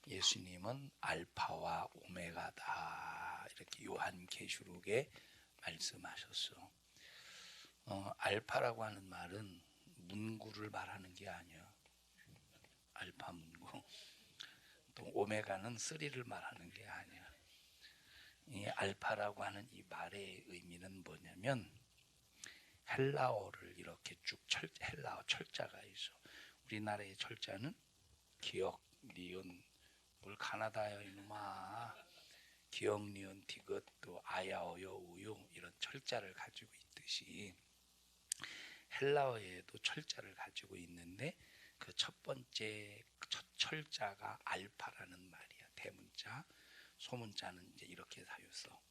예수님은 알파와 오메가다 이렇게 요한계시록에 말씀하셨어. 알파라고 하는 말은 문구를 말하는 게 아니야. 알파 문구. 또 오메가는 쓰리를 말하는 게 아니야. 이 알파라고 하는 이 말의 의미는 뭐냐면 헬라어를 이렇게 쭉 헬라어 철자가 있어. 우리나라의 철자는 기역, 니은, 뭘 가나다요 이놈아. 기역, 니은, 디귿, 또 아야, 어여, 우유 이런 철자를 가지고 있듯이 헬라어에도 철자를 가지고 있는데 그 첫 번째 첫 철자가 알파라는 말이야. 대문자, 소문자는 이제 이렇게 사유써.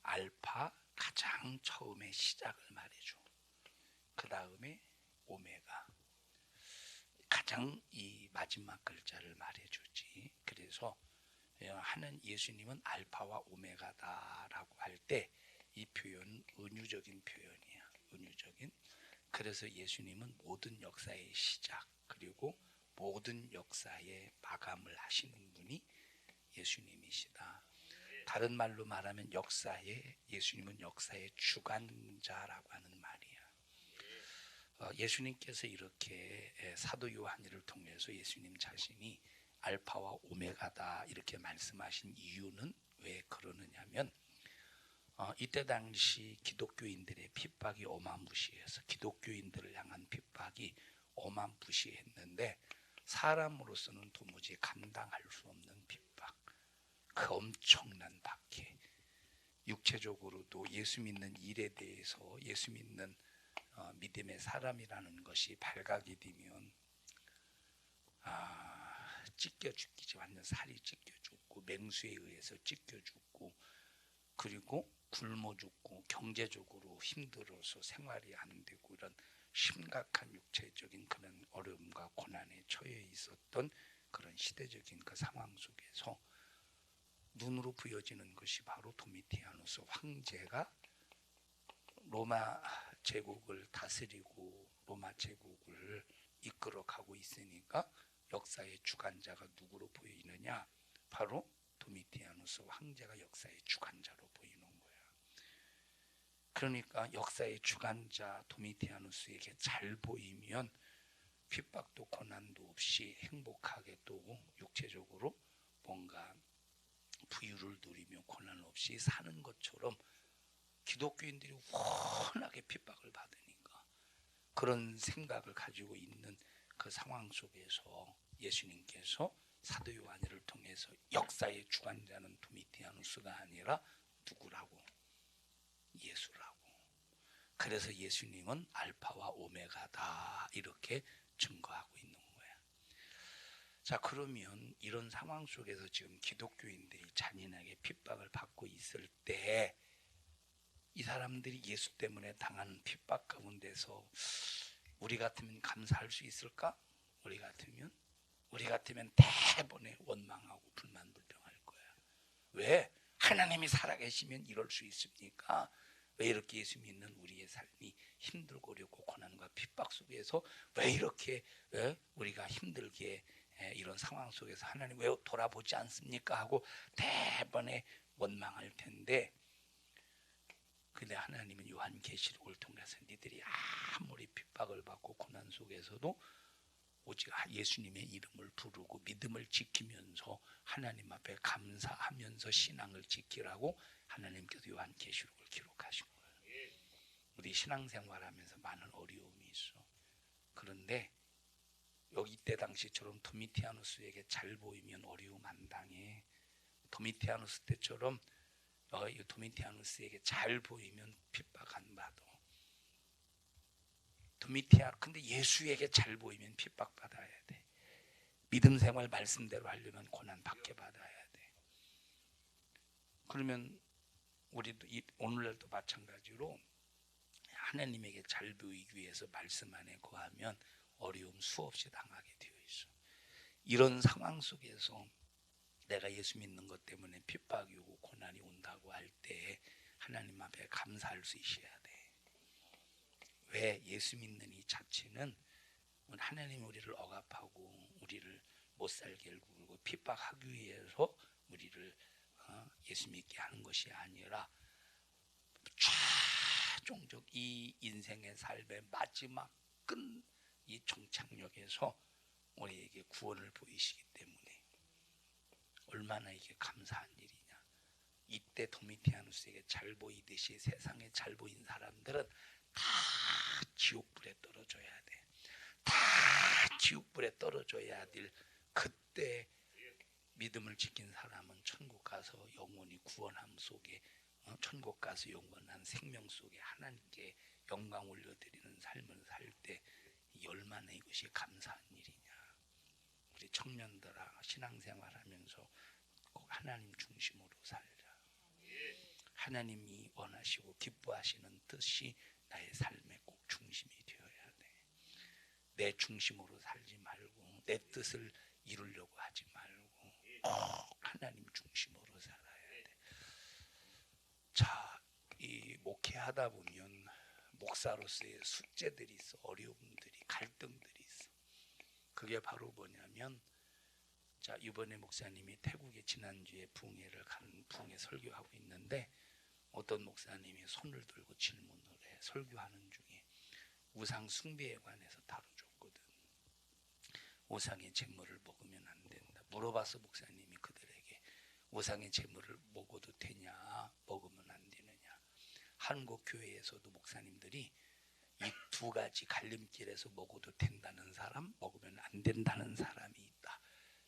알파 가장 처음에 시작을 말해줘. 그 다음에 오메가 가장 이 마지막 글자를 말해주지. 그래서 하는 예수님은 알파와 오메가다라고 할 때 이 표현은 은유적인 표현이야. 은유적인. 그래서 예수님은 모든 역사의 시작 그리고 모든 역사의 마감을 하시는 분이 예수님이시다. 다른 말로 말하면 예수님은 역사의 주관자라고 하는 말이야. 예수님께서 이렇게 사도 요한을 통해서 예수님 자신이 알파와 오메가다 이렇게 말씀하신 이유는 왜 그러느냐면 이때 당시 기독교인들의 핍박이 어마무시해서 기독교인들을 향한 핍박이 어마무시했는데 사람으로서는 도무지 감당할 수 없는 핍박, 그 엄청난 박해, 육체적으로도 예수 믿는 일에 대해서 예수 믿는 믿음의 사람이라는 것이 발각이 되면 찢겨 죽기지. 완전 살이 찢겨 죽고 맹수에 의해서 찢겨 죽고 그리고 굶어 죽고 경제적으로 힘들어서 생활이 안 되고 이런 심각한 육체적인 그런 어려움과 고난에 처해 있었던 그런 시대적인 그 상황 속에서 눈으로 보여지는 것이 바로 도미티아누스 황제가 로마 제국을 다스리고 로마 제국을 이끌어가고 있으니까 역사의 주관자가 누구로 보이느냐? 바로 도미티아누스 황제가 역사의 주관자로 보이는 거야. 그러니까 역사의 주관자 도미티아누스에게 잘 보이면 핍박도 고난도 없이 행복하게 또 육체적으로 뭔가 부유를 누리며 고난 없이 사는 것처럼 기독교인들이 워낙에 핍박을 받으니까 그런 생각을 가지고 있는 그 상황 속에서 예수님께서 사도 요한을 통해서 역사의 주관자는 도미티아누스가 아니라 누구라고? 예수라고. 그래서 예수님은 알파와 오메가다 이렇게 증거하고 있는 거야. 자, 그러면 이런 상황 속에서 지금 기독교인들이 잔인하게 핍박을 받고 있을 때 이 사람들이 예수 때문에 당하는 핍박 가운데서 우리 같으면 감사할 수 있을까? 우리 같으면 대번에 원망하고 불만불평할 거야. 왜? 하나님이 살아계시면 이럴 수 있습니까? 왜 이렇게 예수 믿는 우리의 삶이 힘들고 어렵고 고난과 핍박 속에서 왜 이렇게 우리가 힘들게 이런 상황 속에서 하나님 왜 돌아보지 않습니까? 하고 대번에 원망할 텐데, 근데 하나님은 요한계시록을 통해서 니들이 아무리 핍박을 받고 고난 속에서도 오직 예수님의 이름을 부르고 믿음을 지키면서 하나님 앞에 감사하면서 신앙을 지키라고 하나님께서 요한계시록을 기록하신 거예요. 우리 신앙생활하면서 많은 어려움이 있어. 그런데 여기 때 당시처럼 도미티아누스에게 잘 보이면 어려움 안 당해. 도미티아누스 때처럼 도미티아누스에게 잘 보이면 핍박 안 받아. 근데 예수에게 잘 보이면 핍박 받아야 돼. 믿음 생활 말씀대로 하려면 고난 받게 받아야 돼. 그러면 우리도 오늘날도 마찬가지로 하나님에게 잘 보이기 위해서 말씀 안에 거하면 어려움 수없이 당하게 되어 있어. 이런 상황 속에서 내가 예수 믿는 것 때문에 핍박이 오고 고난이 온다고 할 때 하나님 앞에 감사할 수 있어야 돼. 왜? 예수 믿는 이 자체는 하나님 우리를 억압하고 우리를 못 살게 일구고 핍박하기 위해서 우리를 예수 믿게 하는 것이 아니라 최종적 이 인생의 삶의 마지막 끈 이 종착역에서 우리에게 구원을 보이시기 때문에 얼마나 이게 감사한 일이냐. 이때 도미티아누스에게 잘 보이듯이 세상에 잘 보인 사람들은 다 지옥불에 떨어져야 돼. 다 지옥불에 떨어져야 될 그때 믿음을 지킨 사람은 천국 가서 영원히 구원함 속에 천국 가서 영원한 생명 속에 하나님께 영광 올려드리는 삶을 살 때 얼마나 이것이 감사한 일이냐. 우리 청년들아 신앙생활하면서 꼭 하나님 중심으로 살자. 하나님이 원하시고 기뻐하시는 뜻이 나의 삶의 꼭 중심이 되어야 돼. 내 중심으로 살지 말고 내 뜻을 이루려고 하지 말고 꼭 하나님 중심으로 살아야 돼. 자, 이 목회하다 보면 목사로서의 숙제들이 있어. 어려움들이, 갈등들이 있어. 그게 바로 뭐냐면, 자, 이번에 목사님이 태국에 지난주에 부흥회를 가는 부흥회 설교하고 있는데 어떤 목사님이 손을 들고 질문을 해. 설교하는 중에 우상 숭배에 관해서 다뤄줬거든. 우상의 제물을 먹으면 안 된다. 물어봐서 목사님이 그들에게 우상의 제물을 먹어도 되냐, 먹으면 안 되느냐. 한국 교회에서도 목사님들이 이 두 가지 갈림길에서 먹어도 된다는 사람, 먹으면 안 된다는 사람이 있다.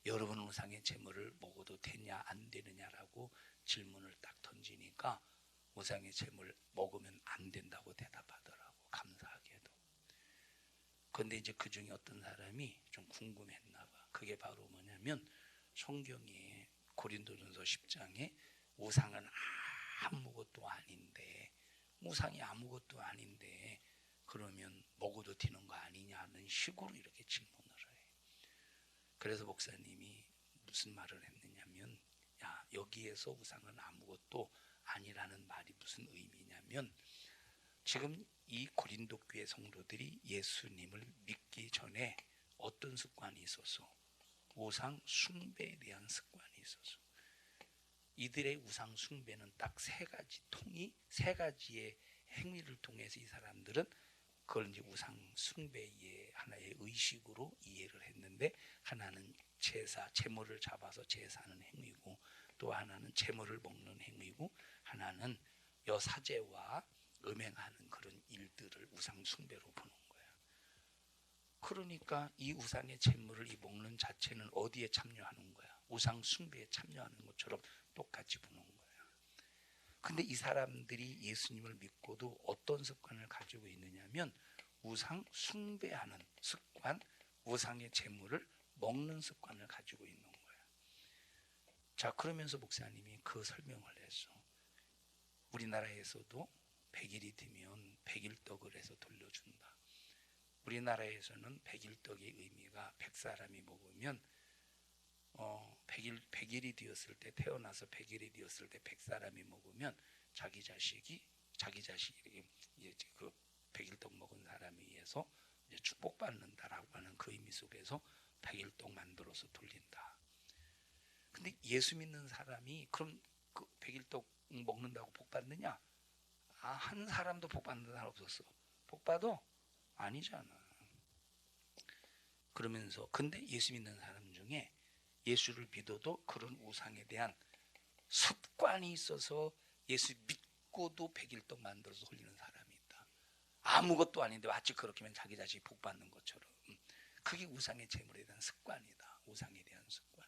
여러분 우상의 제물을 먹어도 되냐 안 되느냐라고 질문을 딱 던지니까 우상의 제물 먹으면 안 된다고 대답하더라고. 감사하게도. 그런데 이제 그 중에 어떤 사람이 좀 궁금했나 봐. 그게 바로 뭐냐면 성경에 고린도전서 10장에 우상은 아무것도 아닌데, 우상이 아무것도 아닌데 그러면 먹어도 되는 거 아니냐는 식으로 이렇게 질문을 해. 그래서 목사님이 무슨 말을 했느냐면, 야, 여기에서 우상은 아무것도 아니라는 말이 무슨 의미냐면, 지금 이 고린도 교회 성도들이 예수님을 믿기 전에 어떤 습관이 있어서 우상 숭배에 대한 습관이 있어서 이들의 우상 숭배는 딱 세 가지의 행위를 통해서 이 사람들은 그걸 이제 우상 숭배의 하나의 의식으로 이해를 했는데, 하나는 제사, 제물을 잡아서 제사하는 행위고, 또 하나는 제물을 먹는 행위고, 하나는 여사제와 음행하는 그런 일들을 우상 숭배로 보는 거야. 그러니까 이 우상의 제물을 이 먹는 자체는 어디에 참여하는 거야? 우상 숭배에 참여하는 것처럼 똑같이 보는 거야. 근데 이 사람들이 예수님을 믿고도 어떤 습관을 가지고 있느냐면 우상 숭배하는 습관, 우상의 제물을 먹는 습관을 가지고 있는 거야. 자, 그러면서 목사님이 그 설명을 했어. 우리나라에서도 100일이 되면 100일떡을 해서 돌려준다. 우리나라에서는 100일떡의 의미가 100사람이 먹으면 100일이 되었을 때, 태어나서 100일이 되었을 때 100사람이 먹으면 자기 자식이 이제 그 100일떡 먹은 사람에 의해서 이제 축복받는다라고 하는 그 의미 속에서 100일떡 만들어서 돌린다. 근데 예수 믿는 사람이 그럼 그 100일떡 먹는다고 복 받느냐? 한 사람도 복 받는 사람 없었어. 복 받아? 아니잖아. 그러면서 근데 예수 믿는 사람 중에 예수를 믿어도 그런 우상에 대한 습관이 있어서 예수 믿고도 100일떡 만들어서 돌리는 사람이 있다. 아무것도 아닌데 마치 그렇게 하면 자기 자신이 복 받는 것처럼. 그게 우상의 제물에 대한 습관이다. 우상에 대한 습관.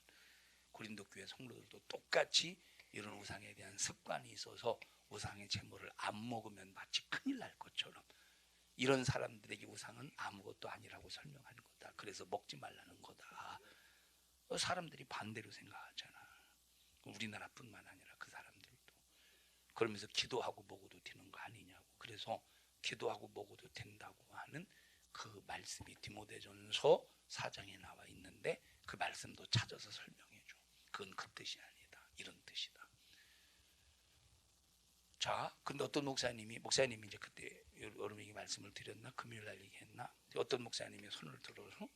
고린도 교회 성도들도 똑같이 이런 우상에 대한 습관이 있어서 우상의 제물을 안 먹으면 마치 큰일 날 것처럼 이런 사람들에게 우상은 아무것도 아니라고 설명하는 거다. 그래서 먹지 말라는 거다. 사람들이 반대로 생각하잖아. 우리나라뿐만 아니라 그 사람들도. 그러면서 기도하고 먹어도 되는 거 아니냐고. 그래서 기도하고 먹어도 된다고 하는 그 말씀이 디모데전서 4장에 나와 있는데 그 말씀도 찾아서 설명해 줘. 그건 그 뜻이 아니다. 이런 뜻이다. 자, 근데 어떤 목사님이 이제 그때 여러분에게 말씀을 드렸나? 금요일 날 얘기했나? 어떤 목사님이 손을 들어서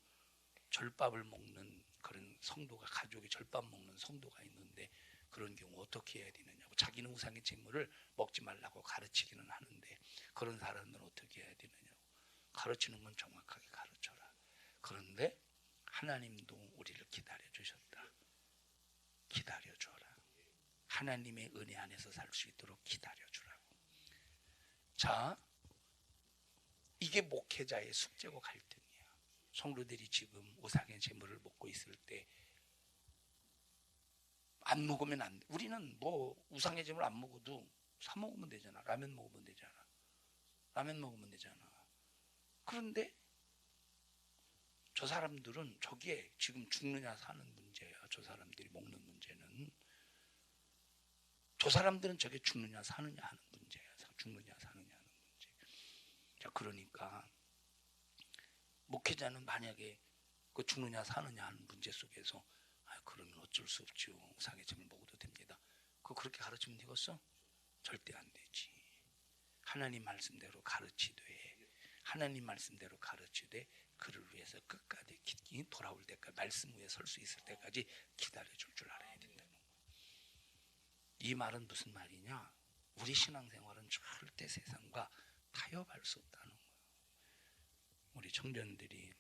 절밥을 먹는 그런 성도가 가족이 절밥 먹는 성도가 있는데 그런 경우 어떻게 해야 되느냐고 자기는 우상의 제물을 먹지 말라고 가르치기는 하는데 그런 사람들은 어떻게 해야 되느냐고 가르치는 건 정확하게 가르쳐라. 그런데 하나님도 우리를 기다려 주셨다. 기다려 줘라. 하나님의 은혜 안에서 살 수 있도록 기다려 주라고. 자, 이게 목회자의 숙제고 갈등이야. 성도들이 지금 우상의 제물을 먹고 있을 때 안 먹으면 안 돼. 우리는 뭐 우상의 제물 안 먹어도 사 먹으면 되잖아. 라면 먹으면 되잖아. 라면 먹으면 되잖아. 그런데 저 사람들은 저게 지금 죽느냐 사는 문제야. 저 사람들이 먹는 문제는 저 사람들은 저게 죽느냐 사느냐 하는 문제야. 죽느냐 사느냐 하는 문제. 자, 그러니까 목회자는 만약에 그 죽느냐 사느냐 하는 문제 속에서 그러면 어쩔 수 없죠. 우상의 제물 먹어도 됩니다. 그렇게 가르치면 되겠어? 절대 안 되지. 하나님 말씀대로 가르치되 하나님 말씀대로 가르치되 그를 위해서 끝까지 돌아올 때까지 말씀 위에 설 수 있을 때까지 기다려줄 줄 알아야 된다는 거예요. 이 말은 무슨 말이냐? 우리 신앙생활은 절대 세상과 타협할 수 없다는 거예요. 우리 청년들이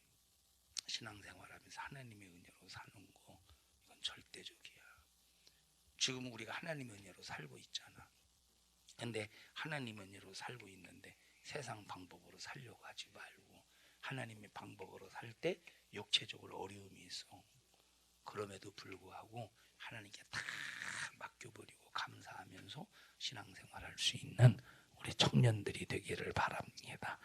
신앙생활하면서 하나님의 은혜로 사는 거 이건 절대적이야. 지금 우리가 하나님의 은혜로 살고 있잖아. 근데 하나님의 은혜로 살고 있는데 세상 방법으로 살려고 하지 말고 하나님의 방법으로 살 때 육체적으로 어려움이 있어. 그럼에도 불구하고 하나님께 다 맡겨버리고 감사하면서 신앙생활할 수 있는 우리 청년들이 되기를 바랍니다.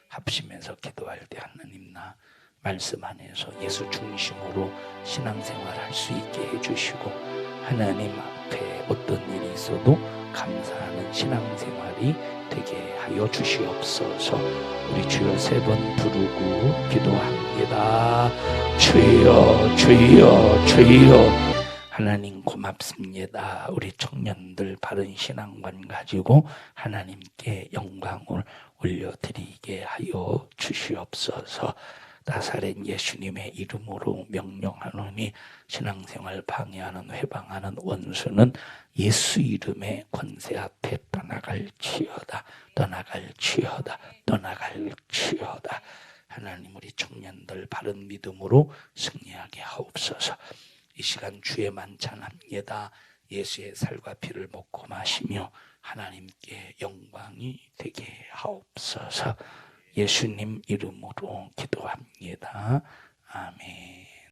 합심해서 기도할 때 하나님 나 말씀 안에서 예수 중심으로 신앙생활할 수 있게 해주시고 하나님 앞에 어떤 일이 있어도 감사하는 신앙생활이 되게 하여 주시옵소서. 우리 주여 3번 부르고 기도합니다. 주여 주여 주여. 하나님 고맙습니다. 우리 청년들 바른 신앙관 가지고 하나님께 영광을 올려드리게 하여 주시옵소서. 나사렛 예수님의 이름으로 명령하노니 신앙생활 방해하는 회방하는 원수는 예수 이름의 권세 앞에 떠나갈지어다. 떠나갈지어다. 떠나갈지어다. 하나님 우리 청년들 바른 믿음으로 승리하게 하옵소서. 이 시간 주의 만찬합니다. 예수의 살과 피를 먹고 마시며 하나님께 영광이 되게 하옵소서. 예수님 이름으로 기도합니다. 아멘.